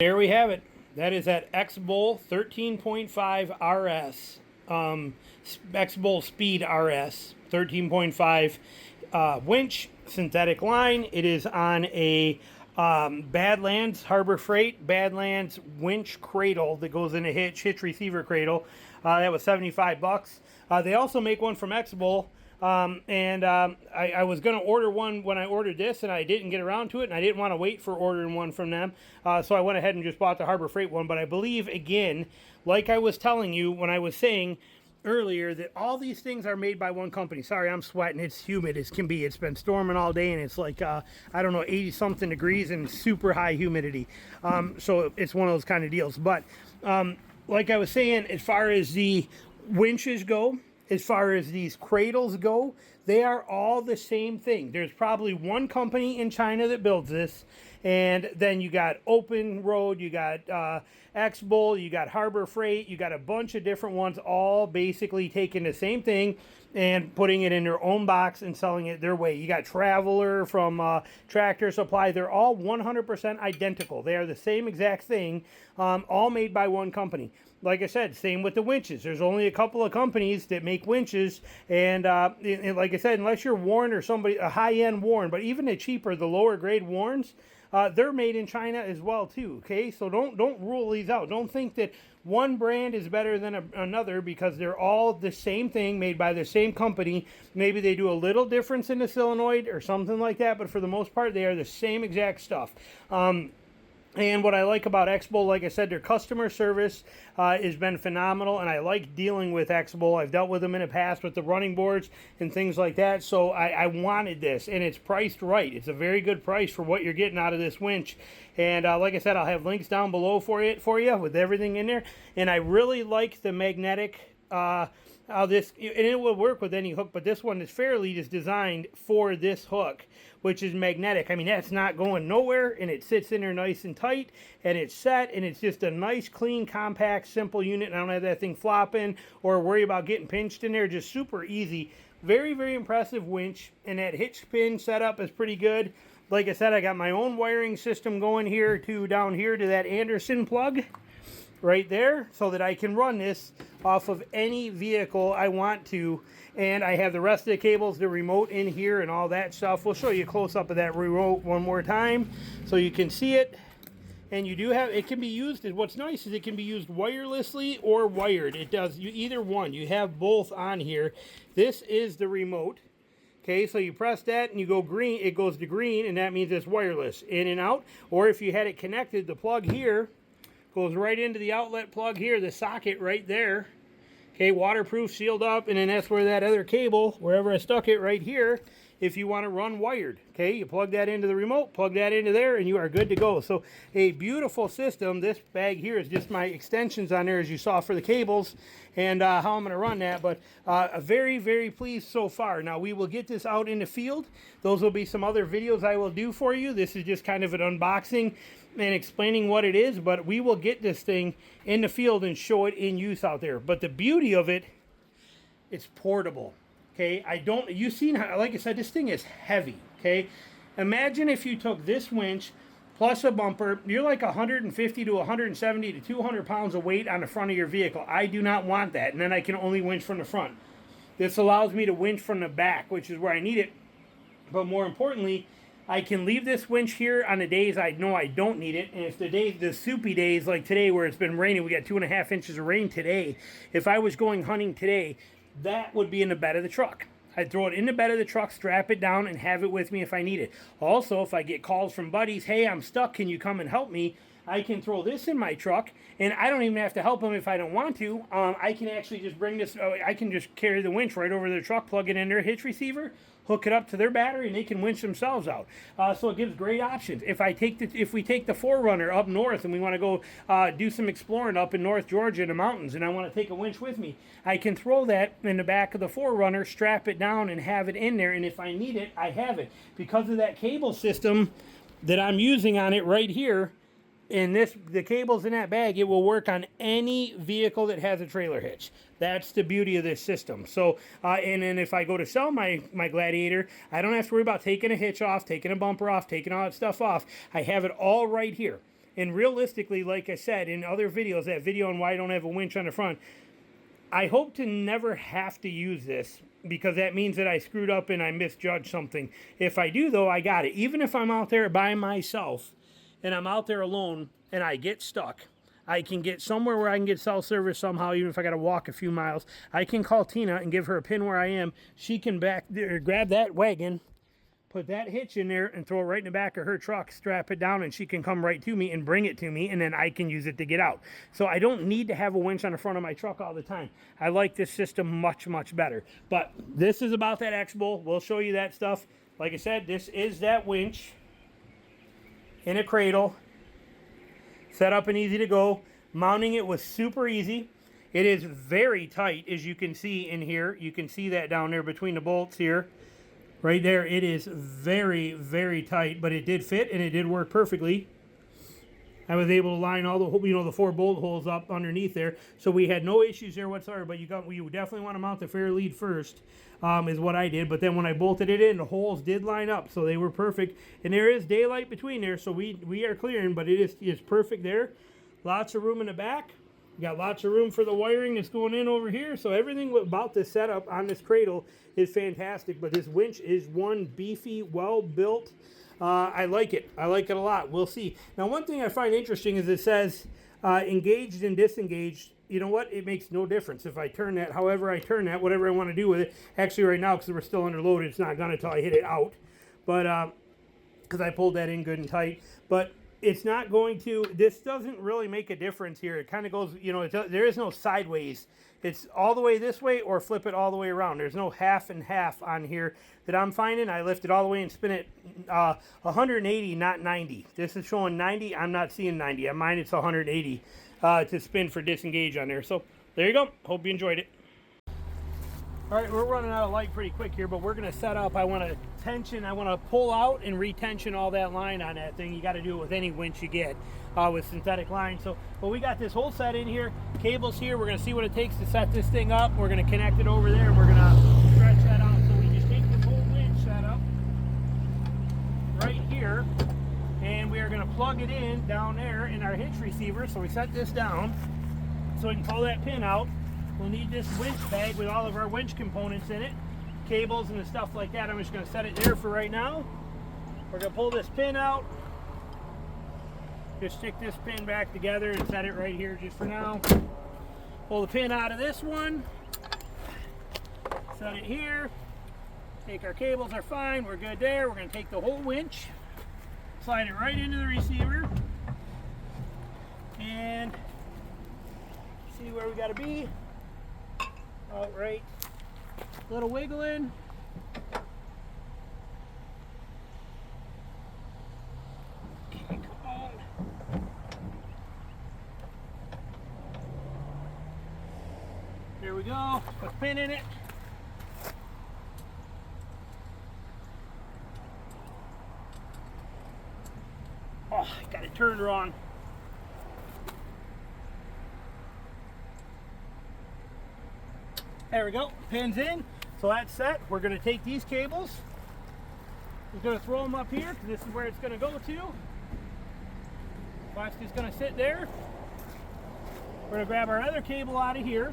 There we have it. That is that X-BULL 13.5 RS, X-BULL Speed RS 13.5 winch, synthetic line. It is on a Badlands Harbor Freight Badlands winch cradle that goes in a hitch receiver cradle. That was 75 bucks. They also make one from X-BULL. I was going to order one when I ordered this, and I didn't get around to it, and I didn't want to wait for ordering one from them. So I went ahead and just bought the Harbor Freight one. But I believe, again, like I was telling you when I was saying earlier, that all these things are made by one company. Sorry, I'm sweating. It's humid as can be. It's been storming all day, and it's like, I don't know, 80-something degrees and super high humidity. So it's one of those kind of deals. But like I was saying, as far as the winches go, as far as these cradles go, they are all the same thing. There's probably one company in China that builds this, and then you got Open Road, you got X-BULL, you got Harbor Freight, you got a bunch of different ones, all basically taking the same thing and putting it in their own box and selling it their way. You got Traveler from Tractor Supply. They're all 100% identical. They are the same exact thing, all made by one company. Like I said, same with the winches. There's only a couple of companies that make winches, and like I said, unless you're Warren or somebody, a high-end Warren, but even the cheaper, the lower grade Warrens, they're made in China as well too. Okay, so don't rule these out. Don't think that one brand is better than another, because they're all the same thing, made by the same company. Maybe they do a little difference in the solenoid or something like that, but for the most part, they are the same exact stuff. And what I like about X-BULL, like I said, their customer service has been phenomenal, and I like dealing with X-BULL. I've dealt with them in the past with the running boards and things like that, so I wanted this, and it's priced right. It's a very good price for what you're getting out of this winch. And like I said, I'll have links down below for you with everything in there. And I really like the magnetic how this, and it will work with any hook, but this one is fairly just designed for this hook, which is magnetic. I mean, that's not going nowhere, and it sits in there nice and tight, and it's set, and it's just a nice, clean, compact, simple unit. And I don't have that thing flopping or worry about getting pinched in there. Just super easy. Very, very impressive winch, and that hitch pin setup is pretty good. Like I said, I got my own wiring system going here to down here to that Anderson plug right there, so that I can run this off of any vehicle I want to. And I have the rest of the cables, the remote in here and all that stuff. We'll show you a close-up of that remote one more time so you can see it. And you do have, it can be used, and what's nice is it can be used wirelessly or wired. It does, either one. You have both on here. This is the remote. Okay, so you press that and you go green, it goes to green, and that means it's wireless, in and out. Or if you had it connected, the plug here goes right into the outlet plug here, the socket right there. Okay, waterproof, sealed up, and then that's where that other cable, wherever I stuck it, right here, if you want to run wired. Okay, you plug that into the remote, plug that into there, and you are good to go. So a beautiful system. This bag here is just my extensions on there, as you saw, for the cables, and how I'm going to run that. But very, very pleased so far. Now, we will get this out in the field. Those will be some other videos I will do for you. This is just kind of an unboxing and explaining what it is, but we will get this thing in the field and show it in use out there. But the beauty of it, it's portable. Okay, you've seen how, like I said, this thing is heavy. Okay, imagine if you took this winch plus a bumper, you're like 150 to 170 to 200 pounds of weight on the front of your vehicle. I do not want that, and then I can only winch from the front. This allows me to winch from the back, which is where I need it. But more importantly, I can leave this winch here on the days I know I don't need it. And if the soupy days like today, where it's been raining, we got 2.5 inches of rain today. If I was going hunting today, that would be in the bed of the truck. I'd throw it in the bed of the truck, strap it down, and have it with me if I need it. Also, if I get calls from buddies, hey, I'm stuck, can you come and help me? I can throw this in my truck, and I don't even have to help them if I don't want to. I can actually just bring this, I can just carry the winch right over the truck, plug it in their hitch receiver, hook it up to their battery, and they can winch themselves out. So it gives great options. If we take the 4Runner up north and we want to go do some exploring up in North Georgia in the mountains, and I want to take a winch with me, I can throw that in the back of the 4Runner, strap it down, and have it in there. And if I need it, I have it. Because of that cable system that I'm using on it right here, and the cables in that bag, it will work on any vehicle that has a trailer hitch. That's the beauty of this system. So, and then if I go to sell my Gladiator, I don't have to worry about taking a hitch off, taking a bumper off, taking all that stuff off. I have it all right here. And realistically, like I said in other videos, that video on why I don't have a winch on the front, I hope to never have to use this, because that means that I screwed up and I misjudged something. If I do, though, I got it. Even if I'm out there by myself and I'm out there alone and I get stuck, I can get somewhere where I can get cell service somehow, even if I got to walk a few miles. I can call Tina and give her a pin where I am. She can back there, grab that wagon, put that hitch in there and throw it right in the back of her truck, strap it down, and she can come right to me and bring it to me, and then I can use it to get out. So I don't need to have a winch on the front of my truck all the time. I like this system much, much better. But this is about that X-BULL. We'll show you that stuff. Like I said, this is that winch in a cradle, set up and easy to go. Mounting it was super easy. It is very tight, as you can see in here. You can see that down there between the bolts here. Right there, it is very, very tight, but it did fit and it did work perfectly. I was able to line all the, the 4 bolt holes up underneath there, so we had no issues there whatsoever. But you definitely want to mount the fair lead first, is what I did. But then when I bolted it in, the holes did line up, so they were perfect. And there is daylight between there, so we are clearing, but it's perfect there. Lots of room in the back. You got lots of room for the wiring that's going in over here. So everything about this setup on this cradle is fantastic. But this winch is one beefy, well-built. I like it. I like it a lot. We'll see. Now, one thing I find interesting is it says engaged and disengaged. You know what? It makes no difference if I turn that, however I turn that, whatever I want to do with it. Actually, right now, because we're still underloaded, it's not going to until I hit it out. But because I pulled that in good and tight. But it's not going to, this doesn't really make a difference here. It kind of goes, there is no sideways. It's all the way this way or flip it all the way around. There's no half and half on here that I'm finding. I lift it all the way and spin it 180, not 90. This is showing 90. I'm not seeing 90. On mine, it's 180 to spin for disengage on there. So there you go. Hope you enjoyed it. All right, we're running out of light pretty quick here, but we're going to set up. I want to tension, I want to pull out and retension all that line on that thing. You got to do it with any winch you get with synthetic line. So, but we got this whole set in here, cables here. We're going to see what it takes to set this thing up. We're going to connect it over there, and we're going to stretch that out. So we just take this whole winch setup right here, and we are going to plug it in down there in our hitch receiver. So we set this down so we can pull that pin out. We'll need this winch bag with all of our winch components in it, cables and the stuff like that. I'm just going to set it there for right now. We're going to pull this pin out. Just stick this pin back together and set it right here just for now. Pull the pin out of this one. Set it here. Take our cables are fine. We're good there. We're going to take the whole winch, slide it right into the receiver, and see where we got to be. All right, little wiggling. Come on. There we go. Put a pin in it. Oh, I got it turned wrong. There we go, pins in. So that's set. We're going to take these cables. We're going to throw them up here because this is where it's going to go to. Watch, it's going to sit there. We're going to grab our other cable out of here.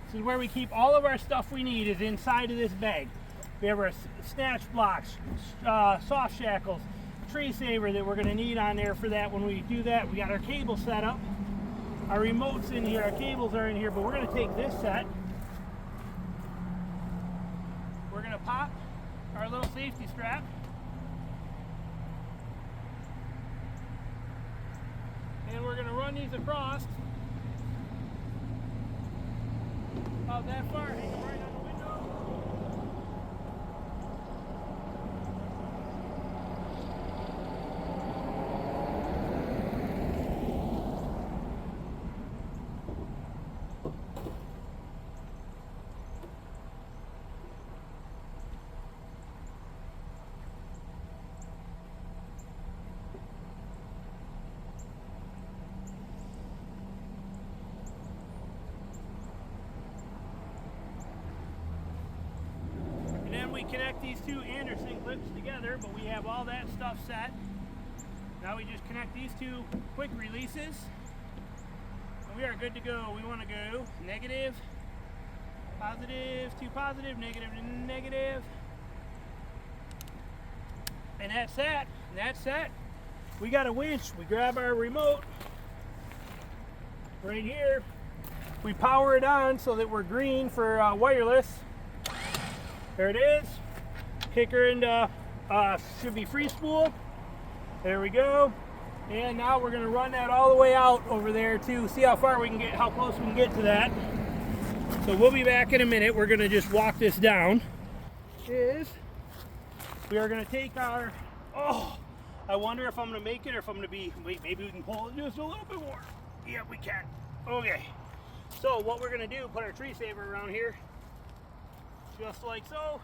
This is where we keep all of our stuff we need, is inside of this bag. We have our snatch blocks, soft shackles, tree saver that we're going to need on there for that when we do that. We got our cable set up. Our remote's in here, our cables are in here, but we're going to take this set. We're going to pop our little safety strap. And we're going to run these across about that far, hang them right on the window. We connect these two Anderson clips together, but we have all that stuff set. Now we just connect these two quick releases, and we are good to go. We want to go negative, positive, to positive, negative to negative. And that's that. And that's that. We got a winch. We grab our remote right here. We power it on so that we're green for wireless. There it is. Kicker into should be free spool. There we go. And now we're going to run that all the way out over there to see how far we can get, how close we can get to that. So we'll be back in a minute. We're going to just walk this down. We are going to take our, I wonder if I'm going to make it or if I'm going to be, wait, maybe we can pull it just a little bit more. Yeah, we can. Okay. So what we're going to do, put our tree saver around here, just like so.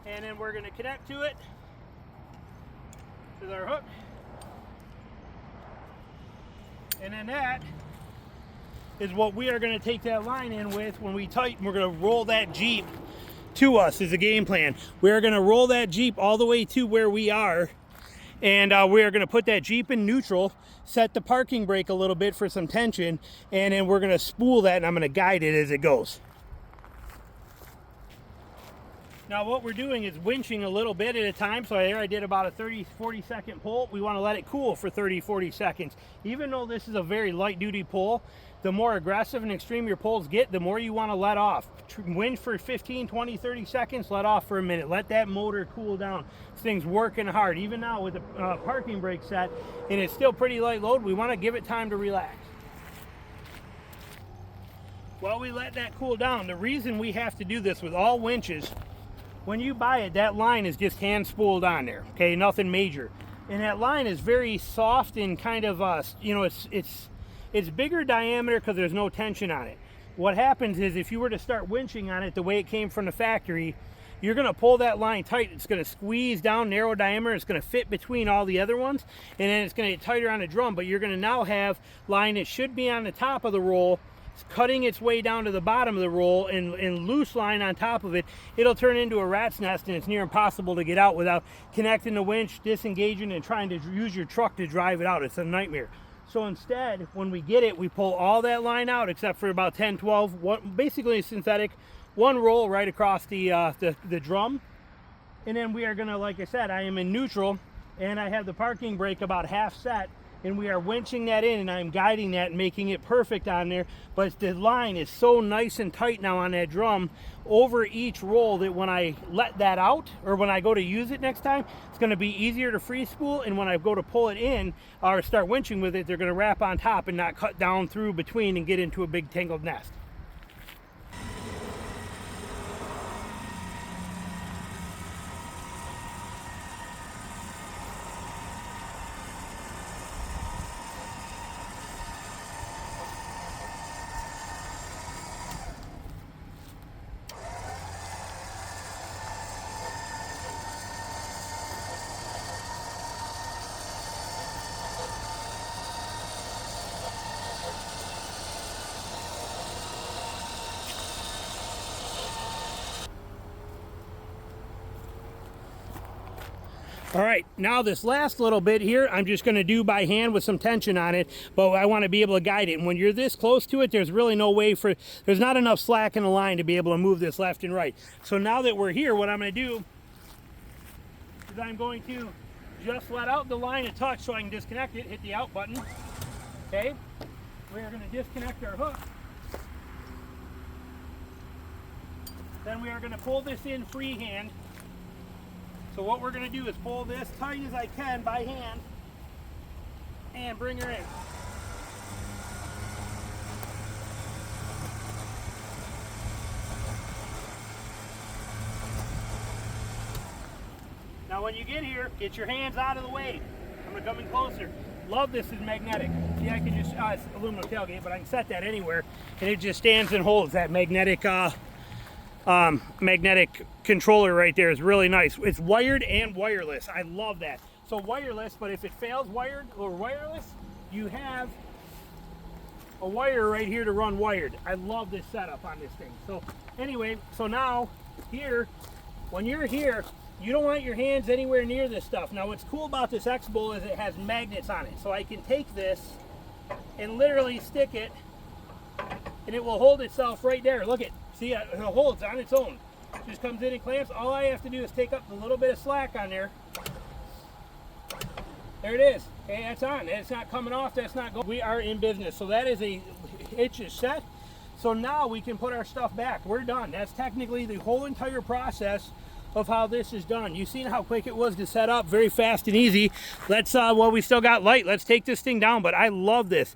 And then we're going to connect to it with our hook. And then that is what we are going to take that line in with when we tighten. We're going to roll that Jeep to us is the game plan. We are going to roll that Jeep all the way to where we are, and we are going to put that Jeep in neutral, set the parking brake a little bit for some tension, and then we're going to spool that, and I'm going to guide it as it goes. Now what we're doing is winching a little bit at a time. So there I did about a 30-40 second pull. We want to let it cool for 30-40 seconds. Even though this is a very light duty pull, the more aggressive and extreme your pulls get, the more you want to let off. Winch for 15, 20, 30 seconds, let off for a minute. Let that motor cool down. This thing's working hard. Even now with the parking brake set, and it's still pretty light load, we want to give it time to relax. While we let that cool down, the reason we have to do this with all winches, when you buy it, that line is just hand spooled on there, okay, nothing major. And that line is very soft and kind of, you know, it's bigger diameter because there's no tension on it. What happens is if you were to start winching on it the way it came from the factory, you're going to pull that line tight. It's going to squeeze down, narrow diameter. It's going to fit between all the other ones, and then it's going to get tighter on the drum. But you're going to now have line that should be on the top of the roll, cutting its way down to the bottom of the roll, and loose line on top of it. It'll turn into a rat's nest, and it's near impossible to get out without connecting the winch, disengaging, and trying to use your truck to drive it out. It's a nightmare. So instead, when we get it, we pull all that line out except for about 10, 12, basically a synthetic, one roll right across the drum. And then we are gonna, like I said, I am in neutral, and I have the parking brake about half set, and we are winching that in, and I'm guiding that and making it perfect on there. But the line is so nice and tight now on that drum over each roll that when I let that out, or when I go to use it next time, it's gonna be easier to free spool, and when I go to pull it in or start winching with it, they're gonna wrap on top and not cut down through between and get into a big tangled nest. All right, now this last little bit here, I'm just gonna do by hand with some tension on it, but I wanna be able to guide it. And when you're this close to it, there's really no way there's not enough slack in the line to be able to move this left and right. So now that we're here, what I'm gonna do is I'm going to just let out the line a touch so I can disconnect it, hit the out button, okay? We are gonna disconnect our hook. Then we are gonna pull this in freehand. So what we're going to do is pull this tight as I can by hand and bring her in. Now when you get here, get your hands out of the way. I'm going to come in closer. Love this is magnetic. See, I can just, it's aluminum tailgate, but I can set that anywhere, and it just stands and holds. That magnetic magnetic controller right there is really nice. It's wired and wireless. I love that. So wireless, but if it fails wired or wireless, you have a wire right here to run wired. I love this setup on this thing. So anyway, so now here, when you're here, You don't want your hands anywhere near this stuff. Now what's cool about this X-BULL is it has magnets on it. So I can take this and literally stick it and it will hold itself right there. Look it, see it holds on its own. Just comes in and clamps. All I have to do is take up the little bit of slack on there. There it is. Okay, that's on. It's not coming off. That's not going. We are in business. So that is a hitch is set. So now we can put our stuff back. We're done. That's technically the whole entire process of how this is done. You've seen how quick it was to set up. Very fast and easy. Let's, well, we still got light. Let's take this thing down. But I love this.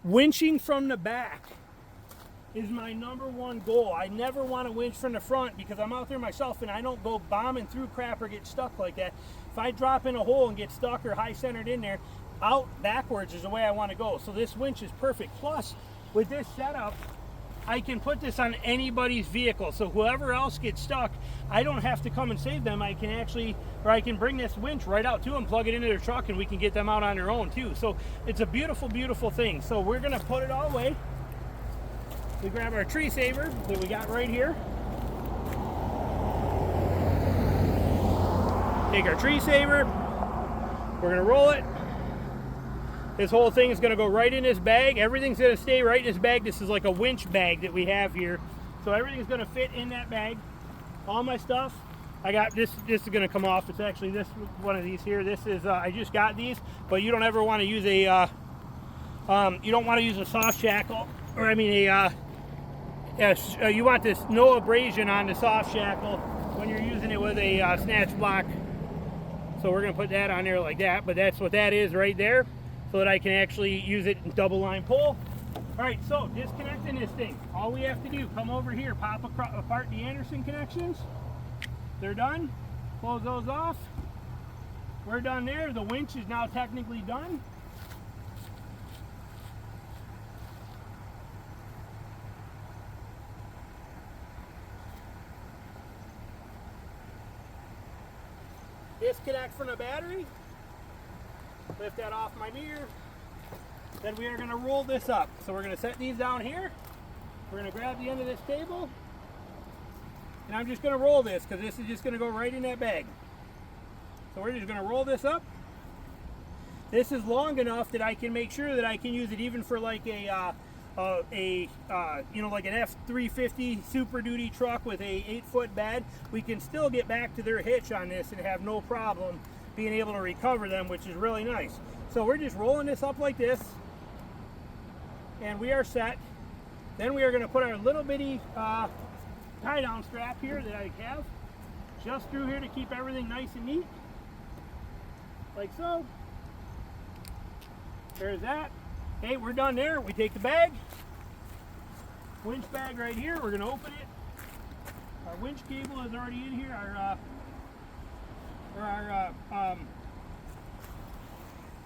Winching from the back is my #1 goal. I never want to winch from the front because I'm out there myself and I don't go bombing through crap or get stuck like that. If I drop in a hole and get stuck or high centered in there, out backwards is the way I want to go. So this winch is perfect. Plus, with this setup, I can put this on anybody's vehicle. So whoever else gets stuck, I don't have to come and save them. I can actually, or I can bring this winch right out to them, plug it into their truck, and we can get them out on their own too. So it's a beautiful, beautiful thing. So we're gonna put it all away. We grab our tree saver that we got right here. Take our tree saver. We're gonna roll it. This whole thing is gonna go right in this bag. Everything's gonna stay right in this bag. This is like a winch bag that we have here. So everything's gonna fit in that bag. All my stuff. I got this is gonna come off. It's actually this one of these here. This is, I just got these, but you don't ever wanna use a, you don't wanna use a soft shackle, or I mean you want this no abrasion on the soft shackle when you're using it with a snatch block. So we're gonna put that on there like that, but that's what that is right there, so that I can actually use it in double line pull. All right, so disconnecting this thing. All we have to do, come over here, pop apart the Anderson connections. They're done. Close those off. We're done there. The winch is now technically done. Disconnect from the battery. Lift that off my mirror. Then we are going to roll this up. So we're going to set these down here. We're going to grab the end of this cable. And I'm just going to roll this because this is just going to go right in that bag. So we're just going to roll this up. This is long enough that I can make sure that I can use it even for like a you know, like an F350 Super Duty truck with a 8-foot bed. We can still get back to their hitch on this and have no problem being able to recover them, which is really nice. So we're just rolling this up like this, and we are set. Then we are going to put our little bitty tie down strap here that I have just through here to keep everything nice and neat, like so. There's that. Okay, we're done there. We take the bag, winch bag right here. We're going to open it. Our winch cable is already in here.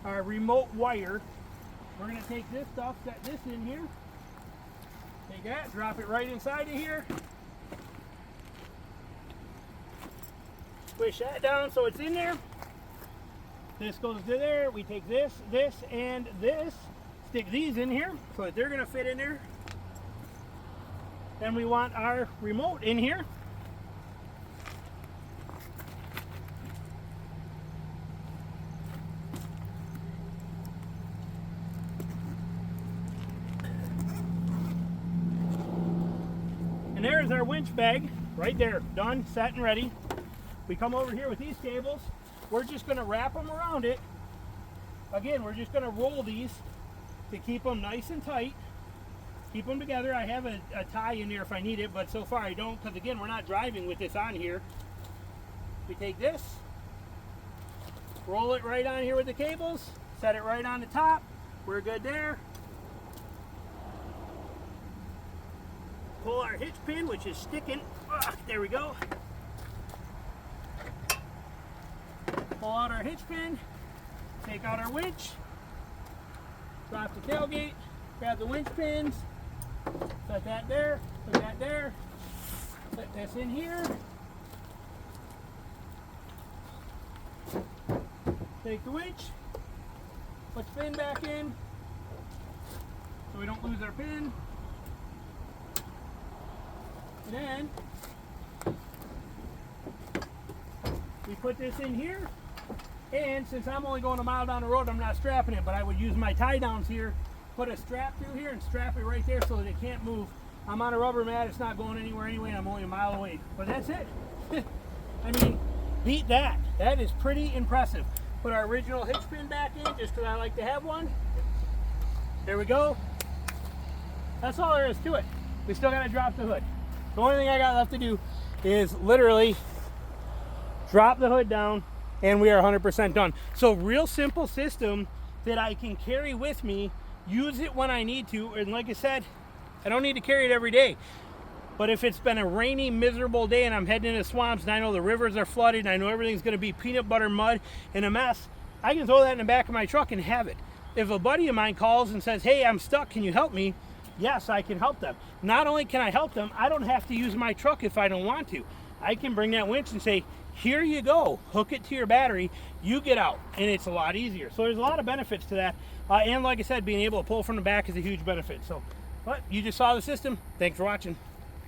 Our remote wire. We're going to take this stuff, set this in here. Take that, drop it right inside of here. Push that down so it's in there. This goes to there. We take this, this, and this. Stick these in here so that they're going to fit in there. Then we want our remote in here. And there's our winch bag right there, done, set, and ready. We come over here with these cables. We're just going to wrap them around it. Again, we're just going to roll these to keep them nice and tight, keep them together. I have a tie in there if I need it, but so far I don't, because again, we're not driving with this on here. We take this, roll it right on here with the cables, set it right on the top. We're good there. Pull our hitch pin, which is sticking. There we go. Pull out our hitch pin, take out our winch, drop the tailgate, grab the winch pins, set that there, put that there, set this in here, take the winch, put the pin back in so we don't lose our pin, and then We put this in here, and since I'm only going a mile down the road, I'm not strapping it, but I would use my tie downs here, put a strap through here and strap it right there so that it can't move. I'm on a rubber mat, it's not going anywhere anyway, and I'm only a mile away. But that's it. I mean, beat that. That is pretty impressive. Put our original hitch pin back in just because I like to have one. There we go. That's all there is to it. We still got to drop the hood. The only thing I got left to do is literally drop the hood down, and we are 100% done. So real simple system that I can carry with me, use it when I need to, and like I said, I don't need to carry it every day. But if it's been a rainy, miserable day and I'm heading into swamps and I know the rivers are flooded and I know everything's going to be peanut butter mud and a mess, I can throw that in the back of my truck and have it. If a buddy of mine calls and says, hey, I'm stuck, can you help me? Yes, I can help them. Not only can I help them, I don't have to use my truck if I don't want to. I can bring that winch and say, here you go, hook it to your battery, you get out, and it's a lot easier. So there's a lot of benefits to that. And like I said, being able to pull from the back is a huge benefit. So, but you just saw the system. Thanks for watching.